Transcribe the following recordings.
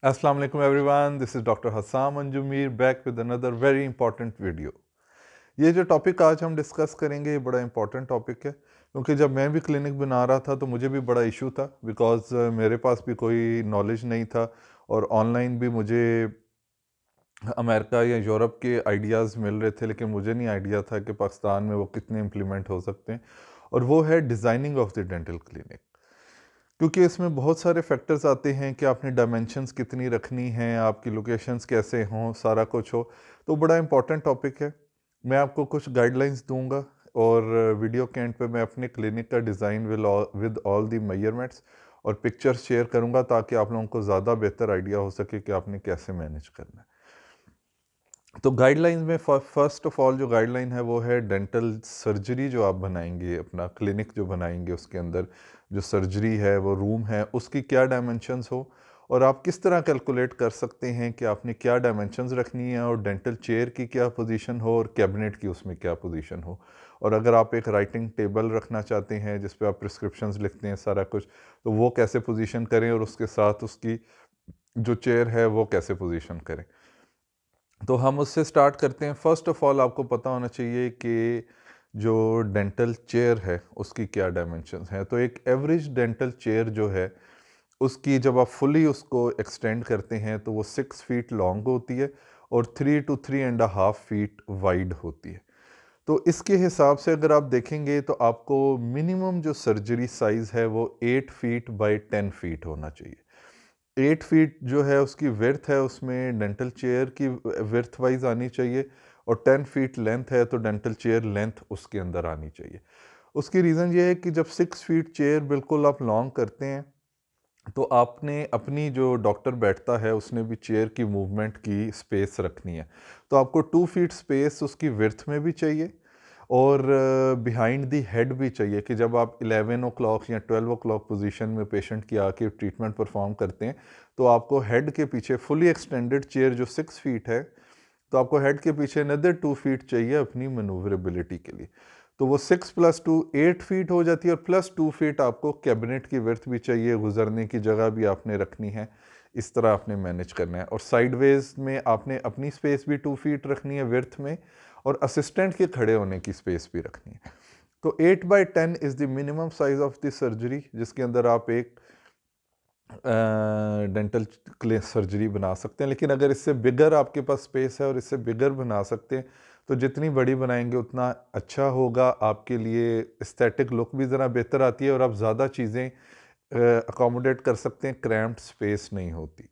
Assalamu alaikum everyone, this is Dr. Hassam Anjumir back with another very important video. ये जो topic आज हम discuss करेंगे ये बड़ा इंपॉर्टेंट टॉपिक है क्योंकि जब मैं भी क्लिनिक बना रहा था तो मुझे भी बड़ा इशू था बिकॉज मेरे पास भी कोई नॉलेज नहीं था और ऑनलाइन भी मुझे अमेरिका या यूरोप के आइडियाज़ मिल रहे थे लेकिन मुझे नहीं आइडिया था कि पाकिस्तान में वो कितने इम्प्लीमेंट हो सकते हैं और वो है designing of the dental clinic. क्योंकि इसमें बहुत सारे फैक्टर्स आते हैं कि आपने डायमेंशंस कितनी रखनी हैं, आपकी लोकेशंस कैसे हों, सारा कुछ हो। तो बड़ा इंपॉर्टेंट टॉपिक है। मैं आपको कुछ गाइडलाइंस दूंगा और वीडियो के एंड पे मैं अपने क्लिनिक का design with all the measurements और पिक्चर्स शेयर करूंगा ताकि आप लोगों को ज़्यादा बेहतर आइडिया हो सके कि आपने कैसे मैनेज करना है। तो गाइडलाइंस में फर्स्ट ऑफ ऑल जो गाइडलाइन है वो है डेंटल सर्जरी जो आप बनाएंगे, अपना क्लिनिक जो बनाएंगे उसके अंदर जो सर्जरी है वो रूम है उसकी क्या डायमेंशंस हो और आप किस तरह कैलकुलेट कर सकते हैं कि आपने क्या डायमेंशंस रखनी है और डेंटल चेयर की क्या पोजीशन हो और कैबिनेट की उसमें क्या पोजीशन हो। और अगर आप एक राइटिंग टेबल रखना चाहते हैं जिस पे आप प्रिस्क्रिप्शंस लिखते हैं सारा कुछ, तो वो कैसे पोजीशन करें और उसके साथ उसकी जो चेयर है वो कैसे पोजीशन करें। तो हम उससे स्टार्ट करते हैं। फर्स्ट ऑफ ऑल आपको पता होना चाहिए कि जो डेंटल चेयर है उसकी क्या डायमेंशंस हैं। तो एक एवरेज डेंटल चेयर जो है उसकी जब आप फुली उसको एक्सटेंड करते हैं तो वो 6 फीट लॉन्ग होती है और 3 to 3.5 फीट वाइड होती है। तो इसके हिसाब से अगर आप देखेंगे तो आपको मिनिमम जो सर्जरी साइज़ है वो 8 फीट बाई 10 फीट होना चाहिए। 8 फीट जो है उसकी विर्थ है उसमें डेंटल चेयर की विर्थ वाइज आनी चाहिए और 10 फीट लेंथ है तो डेंटल चेयर लेंथ उसके अंदर आनी चाहिए। उसकी रीज़न ये है कि जब 6 फीट चेयर बिल्कुल आप लॉन्ग करते हैं तो आपने अपनी जो डॉक्टर बैठता है उसने भी चेयर की मूवमेंट की स्पेस रखनी है। तो आपको 2 फीट स्पेस उसकी विर्थ में भी चाहिए और बिहाइंड दी हेड भी चाहिए कि जब आप 11 o'clock या 12 o'clock पोजीशन में पेशेंट की आके ट्रीटमेंट परफॉर्म करते हैं तो आपको हेड के पीछे फुली एक्सटेंडेड चेयर जो 6 फीट है तो आपको हेड के पीछे अनदर 2 फीट चाहिए अपनी मनूवरेबिलिटी के लिए। तो वो 6 + 2 8 फीट हो जाती है और +2 फीट आपको कैबिनेट की वर्थ भी चाहिए, गुजरने की जगह भी आपने रखनी है। इस तरह आपने मैनेज करना है और साइडवेज में आपने अपनी स्पेस भी 2 फीट रखनी है वर्थ में और असिस्टेंट के खड़े होने की स्पेस भी रखनी है। तो 8/10 is the minimum size of the surgery जिसके अंदर आप एक डेंटल सर्जरी बना सकते हैं। लेकिन अगर इससे बिगर आपके पास स्पेस है और इससे बिगर बना सकते हैं तो जितनी बड़ी बनाएंगे उतना अच्छा होगा आपके लिए। एस्थेटिक लुक भी ज़रा बेहतर आती है और आप ज़्यादा चीज़ें अकोमोडेट कर सकते हैं, क्रैम्प्ड स्पेस नहीं होती।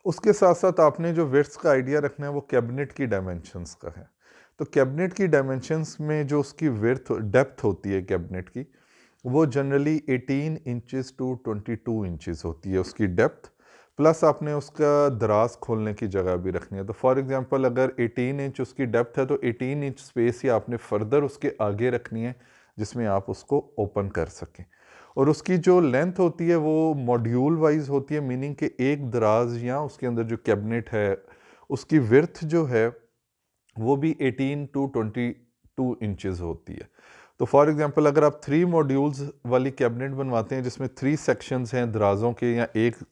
उसके साथ साथ आपने जो विड्थ का आइडिया रखना है वो कैबिनेट की डायमेंशंस का है। तो कैबिनेट की डायमेंशंस में जो उसकी विड्थ डेप्थ होती है कैबिनेट की वो जनरली 18 इंचेस टू 22 इंचेस होती है उसकी डेप्थ। प्लस आपने उसका दराज खोलने की जगह भी रखनी है। तो फॉर एग्जांपल अगर 18 इंच उसकी डेप्थ है तो 18 इंच स्पेस ही आपने फर्दर उसके आगे रखनी है जिसमें आप उसको ओपन कर सकें। और उसकी जो लेंथ होती है वो मॉड्यूल वाइज होती है, मीनिंग कि एक दराज या उसके अंदर जो कैबिनेट है उसकी विर्थ जो है वो भी 18 to 22 इंचेस होती है। तो फॉर एग्जांपल अगर आप 3 मॉड्यूल्स वाली कैबिनेट बनवाते हैं जिसमें 3 सेक्शंस हैं दराजों के या एक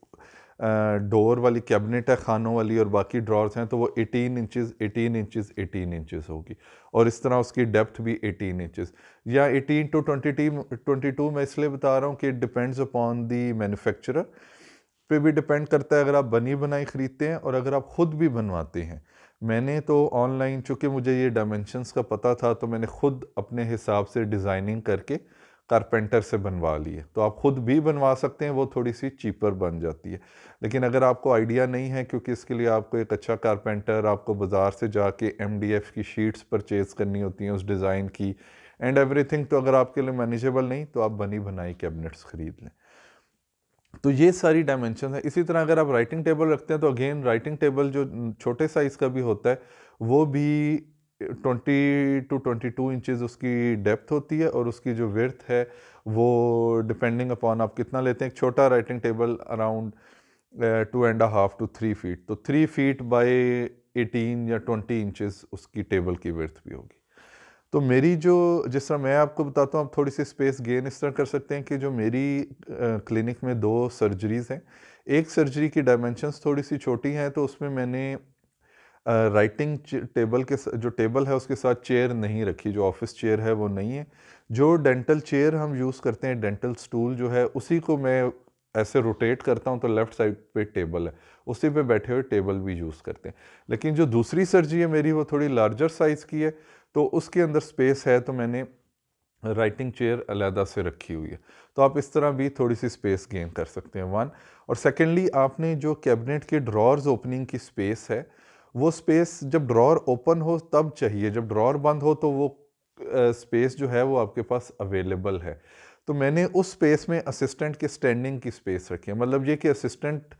डोर वाली कैबिनेट है खानों वाली और बाकी ड्रॉर्स हैं तो वो 18 इंचेस 18 इंचेस 18 इंचेस होगी। और इस तरह उसकी डेप्थ भी 18 इंचेस या 18 to 22 मैं इसलिए बता रहा हूँ कि डिपेंड्स अपॉन दी मैन्युफैक्चरर पे भी डिपेंड करता है अगर आप बनी बनाई ख़रीदते हैं और अगर आप ख़ुद भी बनवाते हैं। मैंने तो ऑनलाइन चूँकि मुझे ये डायमेंशंस का पता था तो मैंने ख़ुद अपने हिसाब से डिज़ाइनिंग करके कारपेंटर से बनवा लिए। तो आप ख़ुद भी बनवा सकते हैं, वो थोड़ी सी चीपर बन जाती है। लेकिन अगर आपको आइडिया नहीं है क्योंकि इसके लिए आपको एक अच्छा कारपेंटर आपको बाज़ार से जाके MDF की शीट्स परचेज़ करनी होती हैं उस डिज़ाइन की एंड एवरीथिंग, तो अगर आपके लिए मैनेजेबल नहीं तो आप बनी बनाई कैबिनेट्स ख़रीद लें। तो ये सारी डायमेंशन है। इसी तरह अगर आप राइटिंग टेबल रखते हैं तो अगेन राइटिंग टेबल जो छोटे साइज़ का भी होता है वो भी 20 to 22 इंचेस उसकी डेप्थ होती है और उसकी जो विड्थ है वो डिपेंडिंग अपॉन आप कितना लेते हैं। एक छोटा writing table around 2.5 to 3 feet, तो 3 फीट बाई 18 या 20 इंचेस उसकी टेबल की विड्थ भी होगी। तो मेरी जो, जिस तरह मैं आपको बताता हूँ, आप थोड़ी सी स्पेस गेन इस तरह कर सकते हैं कि जो मेरी क्लिनिक में 2 सर्जरीज़ हैं। एक सर्जरी की डायमेंशंस थोड़ी सी छोटी हैं, तो उसमें मैंने राइटिंग टेबल के जो टेबल है उसके साथ चेयर नहीं रखी, जो ऑफिस चेयर है वो नहीं है। जो डेंटल चेयर हम यूज़ करते हैं, डेंटल स्टूल जो है, उसी को मैं ऐसे रोटेट करता हूँ तो लेफ़्ट साइड पे टेबल है, उसी पे बैठे हुए टेबल भी यूज़ करते हैं। लेकिन जो दूसरी सर्जरी है मेरी, वो थोड़ी लार्जर साइज़ की है, तो उसके अंदर स्पेस है, तो मैंने राइटिंग चेयर अलहदा से रखी हुई है। तो आप इस तरह भी थोड़ी सी स्पेस गेन कर सकते हैं, वन। और सेकेंडली, आपने जो कैबिनेट के ड्रॉर्स ओपनिंग की स्पेस है, वो स्पेस जब ड्रॉर ओपन हो तब चाहिए, जब ड्रॉर बंद हो तो वो स्पेस जो है वो आपके पास अवेलेबल है। तो मैंने उस स्पेस में असिस्टेंट के स्टैंडिंग की स्पेस रखी है। मतलब ये कि असिस्टेंट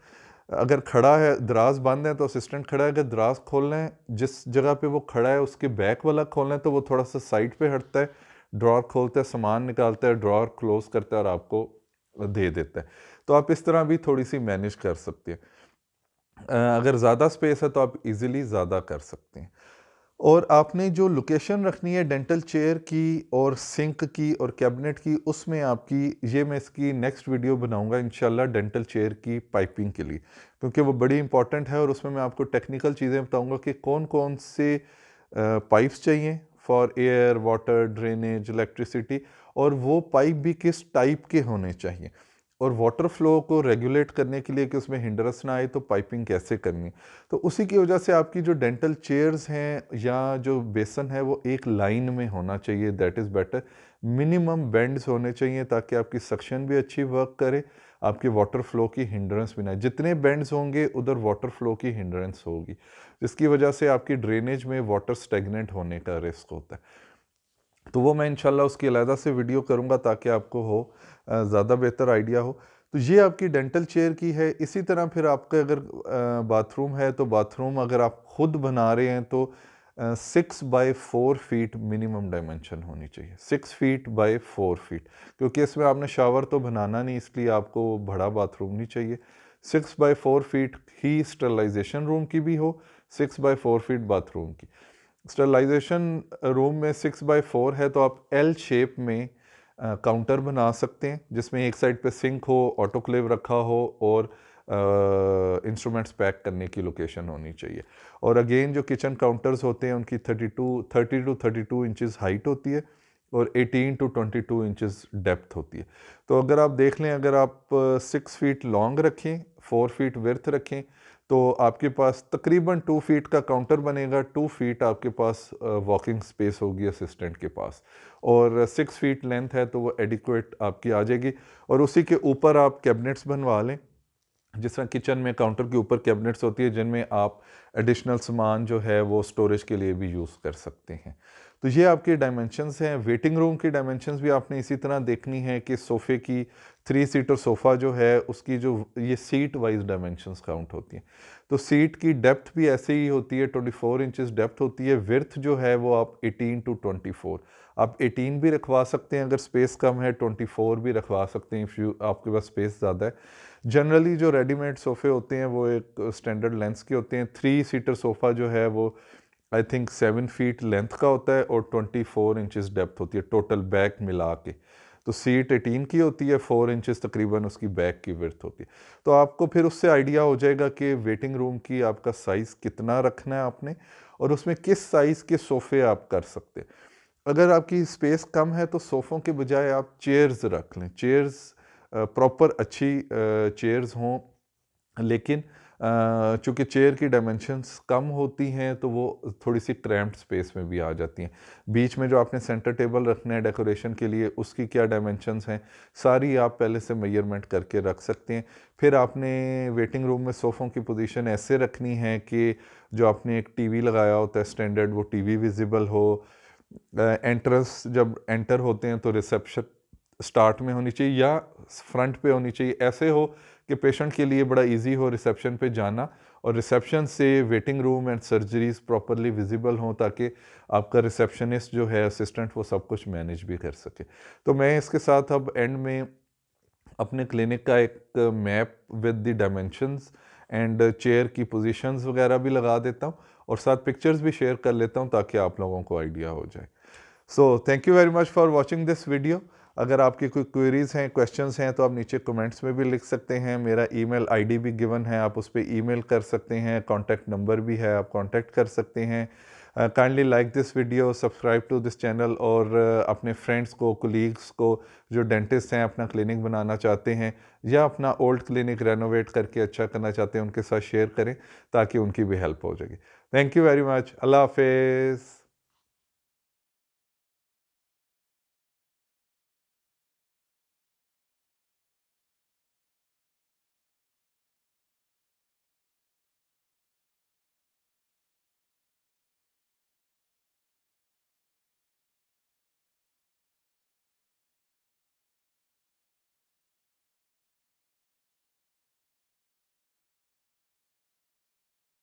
अगर खड़ा है, दराज बंद है तो असिस्टेंट खड़ा है, अगर दराज खोलना है, जिस जगह पे वो खड़ा है उसके बैक वाला खोलना है, तो वो थोड़ा सा साइड पे हटता है, ड्रॉर खोलता है, सामान निकालता है, ड्रॉर क्लोज करता है और आपको दे देता है। तो आप इस तरह भी थोड़ी सी मैनेज कर सकते हैं। अगर ज़्यादा स्पेस है तो आप इजीली ज़्यादा कर सकते हैं। और आपने जो लोकेशन रखनी है डेंटल चेयर की और सिंक की और कैबिनेट की, उसमें आपकी, ये मैं इसकी नेक्स्ट वीडियो बनाऊंगा इंशाल्लाह डेंटल चेयर की पाइपिंग के लिए, क्योंकि वो बड़ी इंपॉर्टेंट है। और उसमें मैं आपको टेक्निकल चीज़ें बताऊंगा कि कौन कौन से पाइप्स चाहिए for air, water, drainage, electricity, और वो पाइप भी किस टाइप के होने चाहिए। और वाटर फ्लो को रेगुलेट करने के लिए कि उसमें हिंड्रेंस ना आए, तो पाइपिंग कैसे करनी है। तो उसी की वजह से आपकी जो डेंटल चेयर्स हैं या जो बेसन है वो एक लाइन में होना चाहिए, that is better. Minimum bends होने चाहिए ताकि आपकी सक्शन भी अच्छी वर्क करे, आपकी वाटर फ्लो की हिंड्रेंस भी ना आए। जितने बेंड्स होंगे उधर वाटर फ्लो की हिंड्रेंस होगी, जिसकी वजह से आपकी ड्रेनेज में वाटर स्टेगनेंट होने का रिस्क होता है। तो वो मैं इंशाल्लाह उसकी अलहदा से वीडियो करूँगा ताकि आपको हो ज़्यादा बेहतर आइडिया हो। तो ये आपकी डेंटल चेयर की है। इसी तरह फिर आपका अगर बाथरूम है, तो बाथरूम अगर आप खुद बना रहे हैं तो 6 बाय 4 फीट मिनिमम डायमेंशन होनी चाहिए, 6 फीट बाय 4 फीट, क्योंकि इसमें आपने शावर तो बनाना नहीं, इसलिए आपको बड़ा बाथरूम नहीं चाहिए। 6 बाय 4 फीट ही स्टरलाइजेशन रूम की भी हो, 6 बाय 4 फीट बाथरूम की। स्टरलाइजेशन रूम में 6 बाय 4 है, तो आप एल शेप में काउंटर बना सकते हैं, जिसमें एक साइड पे सिंक हो, ऑटोक्लेव रखा हो और इंस्ट्रूमेंट्स पैक करने की लोकेशन होनी चाहिए। और अगेन जो किचन काउंटर्स होते हैं उनकी 30 टू 32 इंचज़ हाइट होती है और 18 टू 22 इंचज़ डेप्थ होती है। तो अगर आप देख लें, अगर आप 6 फीट लॉन्ग रखें, 4 फीट विर्थ रखें, तो आपके पास तकरीबन 2 फीट का काउंटर बनेगा, 2 फीट आपके पास वॉकिंग स्पेस होगी असिस्टेंट के पास, और 6 फीट लेंथ है, तो वो एडिक्वेट आपकी आ जाएगी। और उसी के ऊपर आप कैबिनेट्स बनवा लें, जिस तरह किचन में काउंटर के ऊपर कैबिनेट्स होती है जिनमें आप एडिशनल सामान जो है वो स्टोरेज के लिए भी यूज़ कर सकते हैं। तो ये आपके डायमेंशंस हैं। वेटिंग रूम की डायमेंशंस भी आपने इसी तरह देखनी है कि सोफ़े की 3 सीटर सोफ़ा जो है उसकी जो ये सीट वाइज डायमेंशंस काउंट होती हैं। तो सीट की डेप्थ भी ऐसे ही होती है, 24 इंचज़ डेप्थ होती है। विर्थ जो है वो आप 18 टू 24, आप 18 भी रखवा सकते हैं अगर स्पेस कम है, 24 भी रखवा सकते हैं इफ़ आपके पास स्पेस ज़्यादा है। जनरली जो रेडीमेड सोफ़े होते हैं वो एक स्टैंडर्ड लेंथ्स के होते हैं। 3 सीटर सोफ़ा जो है वो आई थिंक 7 फीट लेंथ का होता है और 24 इंचज़ डेप्थ होती है टोटल बैक मिला के। तो सीट 18 की होती है, 4 इंचज़ तकरीबन उसकी बैक की विड्थ होती है। तो आपको फिर उससे आइडिया हो जाएगा कि वेटिंग रूम की आपका साइज़ कितना रखना है आपने, और उसमें किस साइज़ के सोफ़े आप कर सकते हैं। अगर आपकी स्पेस कम है तो सोफ़ों के बजाय आप चेयर्स रख लें। चेयर्स प्रॉपर अच्छी चेयर्स हों, लेकिन चूँकि चेयर की डायमेंशंस कम होती हैं तो वो थोड़ी सी क्रैम्प्ड स्पेस में भी आ जाती हैं। बीच में जो आपने सेंटर टेबल रखना है डेकोरेशन के लिए, उसकी क्या डायमेंशंस हैं, सारी आप पहले से मेजरमेंट करके रख सकते हैं। फिर आपने वेटिंग रूम में सोफ़ों की पोजीशन ऐसे रखनी है कि जो आपने एक टीवी लगाया होता है स्टैंडर्ड, वो टीवी विजिबल हो। एंट्रेंस जब एंटर होते हैं तो रिसेप्शन स्टार्ट में होनी चाहिए या फ्रंट पे होनी चाहिए, ऐसे हो कि पेशेंट के लिए बड़ा इजी हो रिसेप्शन पे जाना, और रिसेप्शन से waiting room and surgeries properly visible हों, ताकि आपका रिसेप्शनिस्ट जो है असिस्टेंट वो सब कुछ मैनेज भी कर सके। तो मैं इसके साथ अब एंड में अपने क्लिनिक का एक map with the dimensions and chair की पोजीशंस वगैरह भी लगा देता हूँ, और साथ पिक्चर्स भी शेयर कर लेता हूँ ताकि आप लोगों को आइडिया हो जाए। So thank you very much for watching this video. अगर आपकी कोई क्वेरीज़ हैं, क्वेश्चंस हैं, तो आप नीचे कमेंट्स में भी लिख सकते हैं। मेरा ईमेल आईडी भी गिवन है, आप उस पर ईमेल कर सकते हैं। कॉन्टैक्ट नंबर भी है, आप कॉन्टैक्ट कर सकते हैं। Kindly like this video, subscribe to this channel, और अपने फ्रेंड्स को, कोलीग्स को जो डेंटिस्ट हैं, अपना क्लिनिक बनाना चाहते हैं या अपना ओल्ड क्लिनिक रेनोवेट करके अच्छा करना चाहते हैं, उनके साथ शेयर करें ताकि उनकी भी हेल्प हो जाएगी। Thank you very much. अल्लाह हाफिज़।